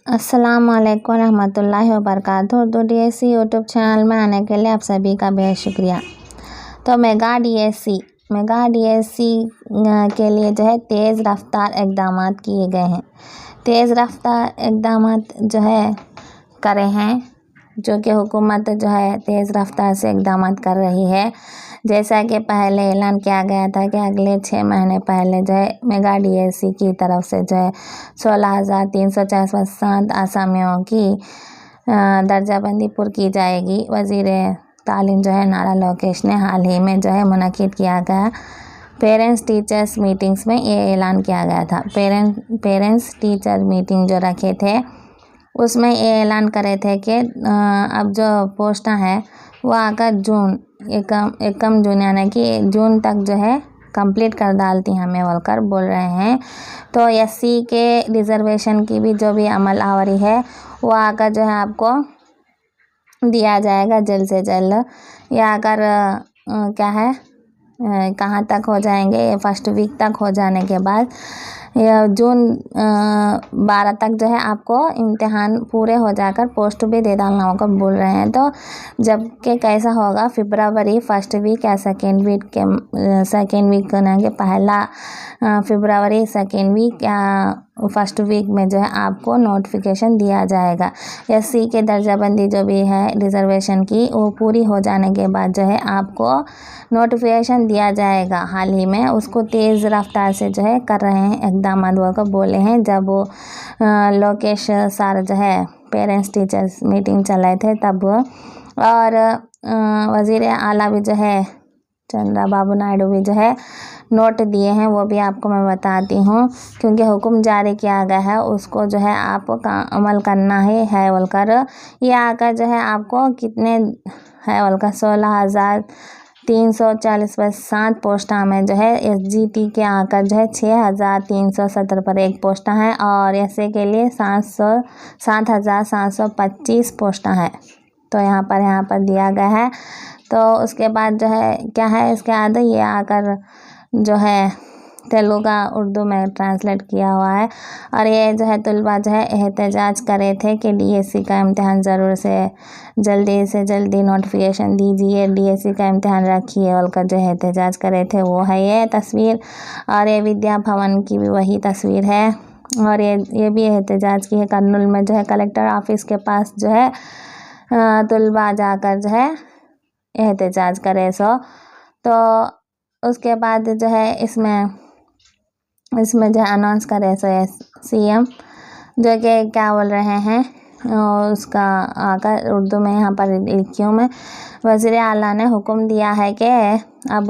अस्सलामुअलैकुम रहमतुल्लाहि वबरकातुहू। Urdu DSC YouTube channel में आने के लिए आप सभी का बेहद शुक्रिया। तो मेगा डीएससी के लिए जो है तेज़ रफ्तार इक़दाम किए गए हैं। तेज़ रफ्तार इक़दाम जो है करे हैं, जो कि हुकूमत जो है तेज़ रफ्तार से इक़दाम कर रही है। जैसा कि पहले ऐलान किया गया था कि अगले 6 महीने पहले जो है मेगा डीएससी की तरफ से जो है 16,347 आसामियों की दर्जाबंदी पुर की जाएगी। वज़ीर तालीम जो है नारा लोकेश ने हाल ही में जो है मुनक़िद किया गया पेरेंट्स टीचर्स मीटिंग्स में ये ऐलान किया गया था। पेरेंट्स टीचर मीटिंग जो रखे थे उसमें ये ऐलान करे थे कि अब जो पोस्टें हैं वो आकर एकम जून यानी कि जून तक जो है कंप्लीट कर डालती हमें बोलकर बोल रहे हैं। तो एससी के रिज़र्वेशन की भी जो भी अमल आवरी है वो आकर जो है आपको दिया जाएगा जल्द से जल्द। या अगर क्या है कहाँ तक हो जाएंगे, फर्स्ट वीक तक हो जाने के बाद जून 12 तक जो है आपको इम्तिहान पूरे हो जाकर पोस्ट भी दे डालना होगा बोल रहे हैं। तो जबकि कैसा होगा फरवरी फर्स्ट वीक या सेकेंड वीक करना कि पहला फरवरी सेकेंड वीक या फर्स्ट वीक में जो है आपको नोटिफिकेशन दिया जाएगा। एससी के दर्जाबंदी जो भी है रिज़र्वेशन की वो पूरी हो जाने के बाद जो है आपको नोटिफिकेशन दिया जाएगा। हाल ही में उसको तेज़ रफ्तार से जो है कर रहे हैं इक़दाम को बोले हैं। जब वो लोकेश सर जो है पेरेंट्स टीचर्स मीटिंग चलाए थे तब और वज़ीर आला भी जो है चंद्रबाबू नायडू भी जो है नोट दिए हैं, वो भी आपको मैं बताती हूँ। क्योंकि हुक्म जारी किया गया है उसको जो है आपको अमल करना है बोलकर ये आकर जो है आपको कितने है बोलकर 16,347 पोस्टा में जो है एसजीटी के आकर जो है 6,370 पर एक पोस्टा है और एसए के लिए 7,725 पोस्टा है। तो यहाँ पर दिया गया है। तो उसके बाद जो है क्या है इसके बाद ये आकर जो है तेलुगु का उर्दू में ट्रांसलेट किया हुआ है। और ये जो है तलबा जो है एहतजाज करे थे कि डीएससी का इम्तिहान ज़रूर से जल्दी नोटिफिकेशन दीजिए, डीएससी का इम्तिहान रखिए बोलकर जो एहतजाज करे थे वो है ये तस्वीर। और ये विद्या भवन की भी वही तस्वीर है। और ये भी एहतजाज की है कर्नूल में जो है कलेक्टर ऑफिस के पास जो है तलबा जाकर जो है एहतजाज करे। तो उसके बाद जो है इसमें जो है अनाउंस करे सीएम जो कि क्या बोल रहे हैं उसका आकर उर्दू में यहाँ पर लिखी हूँ मैं। वज़ीर आला ने हुक्म दिया है कि अब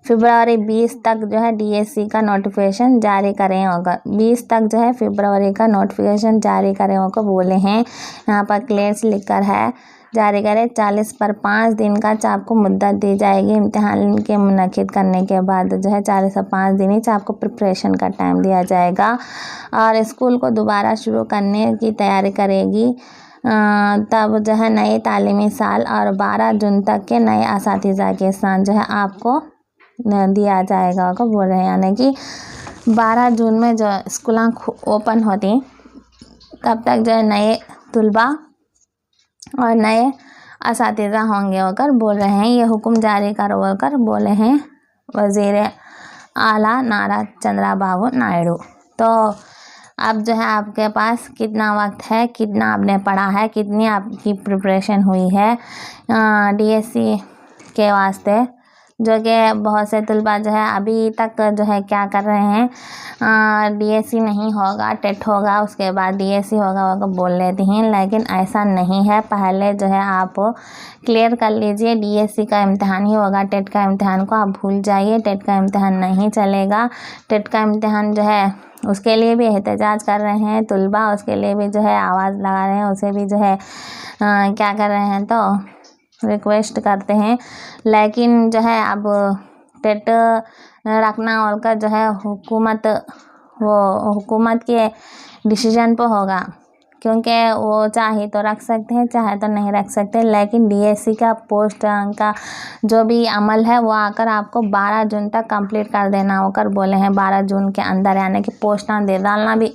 फरवरी 20 तक जो है डीएससी का नोटिफिकेशन जारी करें होगा। 20 तक जो है फरवरी का नोटिफिकेशन जारी करें होगा बोले हैं। यहाँ पर क्लियर लिखकर है जारी करें 40 पर 5 दिन का आपको मुद्दत दी जाएगी। इम्तिहान के मुनक़िद करने के बाद जो है 40 से 5 दिन ही आपको प्रिपरेशन का टाइम दिया जाएगा। और स्कूल को दोबारा शुरू करने की तैयारी करेगी तब जो है नए तालीमी साल और 12 जून तक के नए असातिज़ा के साथ जो है आपको दिया जाएगा को बोल रहे हैं। यानी कि 12 जून में जो स्कूल ओपन होती तब तक जो है नए तलबा और नए असातिज़ा होंगे होकर बोल रहे हैं। ये हुक्म जारी कर बोले हैं वज़ीर आला नारा चंद्रबाबू नायडू। तो अब जो है आपके पास कितना वक्त है, कितना आपने पढ़ा है, कितनी आपकी प्रिपरेशन हुई है डीएससी के वास्ते, जो कि बहुत से तलबा जो है अभी तक जो है क्या कर रहे हैं डीएससी नहीं होगा टेट होगा उसके बाद डीएससी होगा वो बोल लेती हैं। लेकिन ऐसा नहीं है। पहले जो है आप क्लियर कर लीजिए डीएससी का इम्तिहान ही होगा। टेट का इम्तिहान को आप भूल जाइए, टेट का इम्तिहान नहीं चलेगा। टेट का इम्तिहान जो है उसके लिए भी एहतजाज कर रहे हैं तलबा, उसके लिए भी जो है आवाज़ लगा रहे हैं, उसे भी जो है क्या कर रहे हैं तो रिक्वेस्ट करते हैं। लेकिन जो है अब टेट रखना और का जो है हुकूमत के डिसीजन पर होगा। क्योंकि वो चाहे तो रख सकते हैं चाहे तो नहीं रख सकते। लेकिन डीएससी का पोस्ट का जो भी अमल है वो आकर आपको 12 जून तक कंप्लीट कर देना होकर बोले हैं। 12 जून के अंदर यानी कि पोस्टां दे डालना भी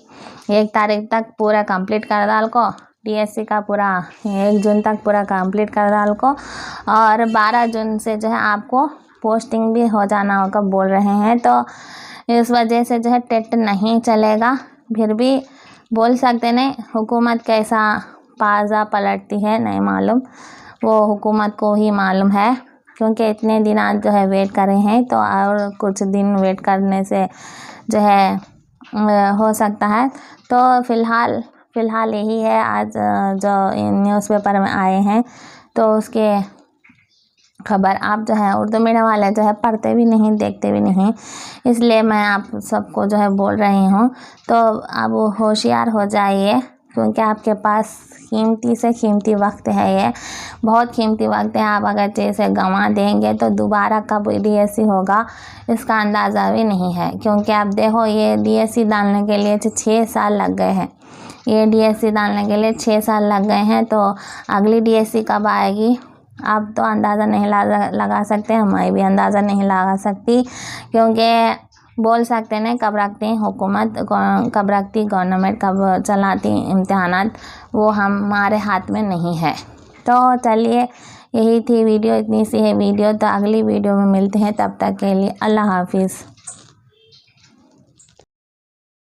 1 तारीख तक पूरा कंप्लीट कर डाल को, DSC का पूरा 1 जून तक पूरा कंप्लीट कर डाल को, और 12 जून से जो है आपको पोस्टिंग भी हो जाना होगा बोल रहे हैं। तो इस वजह से जो है टेट नहीं चलेगा। फिर भी बोल सकते नहीं, हुकूमत कैसा पाजा पलटती है नहीं मालूम, वो हुकूमत को ही मालूम है, क्योंकि इतने दिन आज जो है वेट कर रहे हैं। तो और कुछ दिन वेट करने से जो है हो सकता है। तो फ़िलहाल यही है आज जो न्यूज़पेपर में आए हैं। तो उसके खबर आप जो है उर्दू मीडियम वाले जो है पढ़ते भी नहीं, देखते भी नहीं, इसलिए मैं आप सबको जो है बोल रही हूँ। तो अब होशियार हो जाइए, क्योंकि आपके पास कीमती से कीमती वक्त है, ये बहुत कीमती वक्त है। आप अगर जैसे गंवा देंगे तो दोबारा कब DSC होगा इसका अंदाज़ा भी नहीं है। क्योंकि आप देखो, ये DSC डालने के लिए 6 साल लग गए हैं, ये DSC डालने के लिए 6 साल लग गए हैं। तो अगली DSC कब आएगी आप तो अंदाज़ा नहीं लगा सकते, मैं भी अंदाज़ा नहीं लगा सकती, क्योंकि बोल सकते नहीं कब रखती हुकूमत, कब रखती गवर्नमेंट, कब चलाती इम्तिहानात, वो हमारे हाथ में नहीं है। तो चलिए, यही थी वीडियो, इतनी सी है वीडियो। तो अगली वीडियो में मिलते हैं, तब तक के लिए अल्लाह हाफिज़।